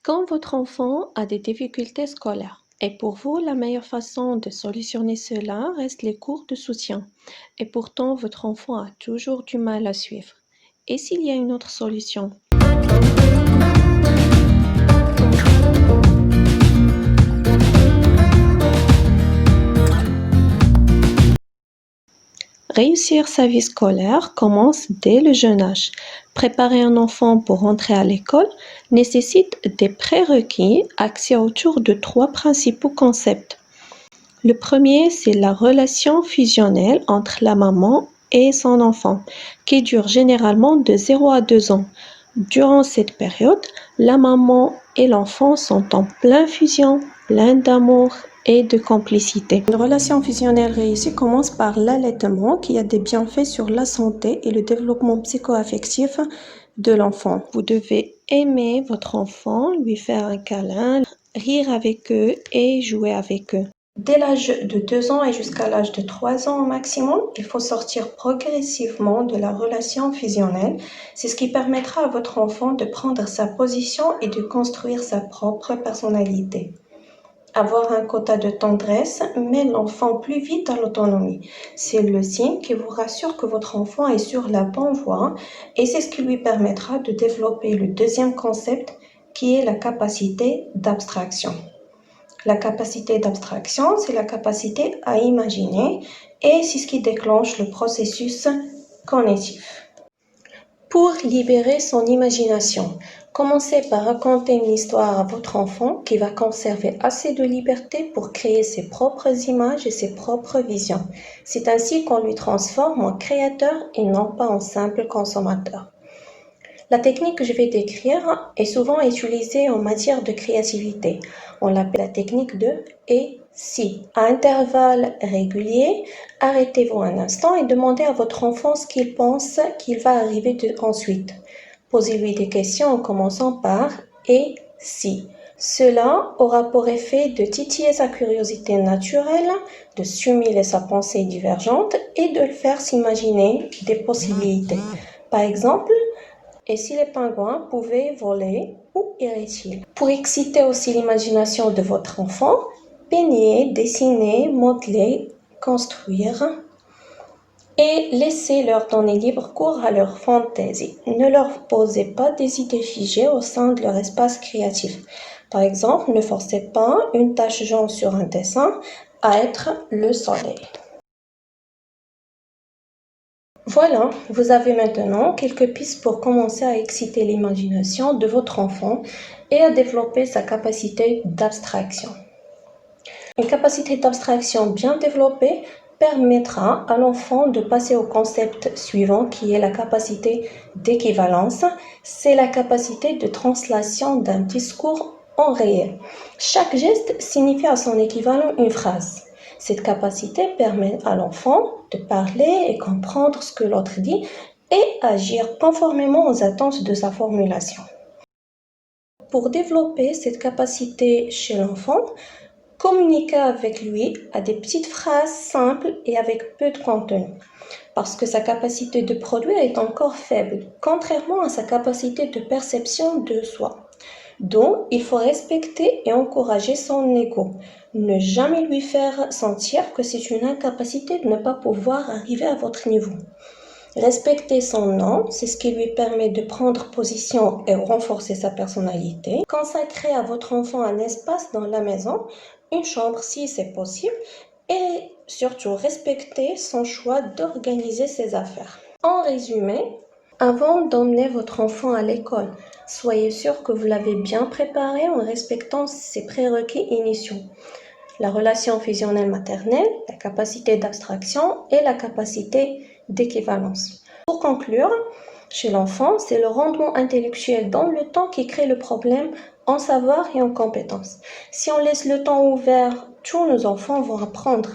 Quand votre enfant a des difficultés scolaires, et pour vous, la meilleure façon de solutionner cela reste les cours de soutien. Et pourtant, votre enfant a toujours du mal à suivre. Et s'il y a une autre solution? Réussir sa vie scolaire commence dès le jeune âge. Préparer un enfant pour entrer à l'école nécessite des prérequis axés autour de trois principaux concepts. Le premier, c'est la relation fusionnelle entre la maman et son enfant, qui dure généralement de 0 à 2 ans. Durant cette période, la maman et l'enfant sont en pleine fusion, plein d'amour et de complicité. Une relation fusionnelle réussie commence par l'allaitement qui a des bienfaits sur la santé et le développement psycho-affectif de l'enfant. Vous devez aimer votre enfant, lui faire un câlin, rire avec eux et jouer avec eux. Dès l'âge de 2 ans et jusqu'à l'âge de 3 ans au maximum, il faut sortir progressivement de la relation fusionnelle. C'est ce qui permettra à votre enfant de prendre sa position et de construire sa propre personnalité. Avoir un quota de tendresse met l'enfant plus vite à l'autonomie. C'est le signe qui vous rassure que votre enfant est sur la bonne voie et c'est ce qui lui permettra de développer le deuxième concept qui est la capacité d'abstraction. La capacité d'abstraction, c'est la capacité à imaginer et c'est ce qui déclenche le processus cognitif. Pour libérer son imagination, commencez par raconter une histoire à votre enfant qui va conserver assez de liberté pour créer ses propres images et ses propres visions. C'est ainsi qu'on lui transforme en créateur et non pas en simple consommateur. La technique que je vais décrire est souvent utilisée en matière de créativité. On l'appelle la technique de « et si ». À intervalles réguliers, arrêtez-vous un instant et demandez à votre enfant ce qu'il pense qu'il va arriver ensuite. Posez-lui des questions en commençant par « et si ». Cela aura pour effet de titiller sa curiosité naturelle, de stimuler sa pensée divergente et de le faire s'imaginer des possibilités. Par exemple, et si les pingouins pouvaient voler, où iraient-ils? Pour exciter aussi l'imagination de votre enfant, peignez, dessinez, modelez, construire et laissez-leur donner libre cours à leur fantaisie. Ne leur posez pas des idées figées au sein de leur espace créatif. Par exemple, ne forcez pas une tache jaune sur un dessin à être le soleil. Voilà, vous avez maintenant quelques pistes pour commencer à exciter l'imagination de votre enfant et à développer sa capacité d'abstraction. Une capacité d'abstraction bien développée permettra à l'enfant de passer au concept suivant qui est la capacité d'équivalence. C'est la capacité de translation d'un discours en réel. Chaque geste signifie à son équivalent une phrase. Cette capacité permet à l'enfant de parler et comprendre ce que l'autre dit et agir conformément aux attentes de sa formulation. Pour développer cette capacité chez l'enfant, communiquez avec lui à des petites phrases simples et avec peu de contenu, parce que sa capacité de produire est encore faible, contrairement à sa capacité de perception de soi. Donc, il faut respecter et encourager son ego. Ne jamais lui faire sentir que c'est une incapacité de ne pas pouvoir arriver à votre niveau. Respecter son nom, c'est ce qui lui permet de prendre position et renforcer sa personnalité. Consacrez à votre enfant un espace dans la maison, une chambre si c'est possible, et surtout respectez son choix d'organiser ses affaires. En résumé, avant d'emmener votre enfant à l'école, soyez sûr que vous l'avez bien préparé en respectant ses prérequis initiaux. La relation fusionnelle maternelle, la capacité d'abstraction et la capacité d'équivalence. Pour conclure, chez l'enfant, c'est le rendement intellectuel dans le temps qui crée le problème en savoir et en compétences. Si on laisse le temps ouvert, tous nos enfants vont apprendre.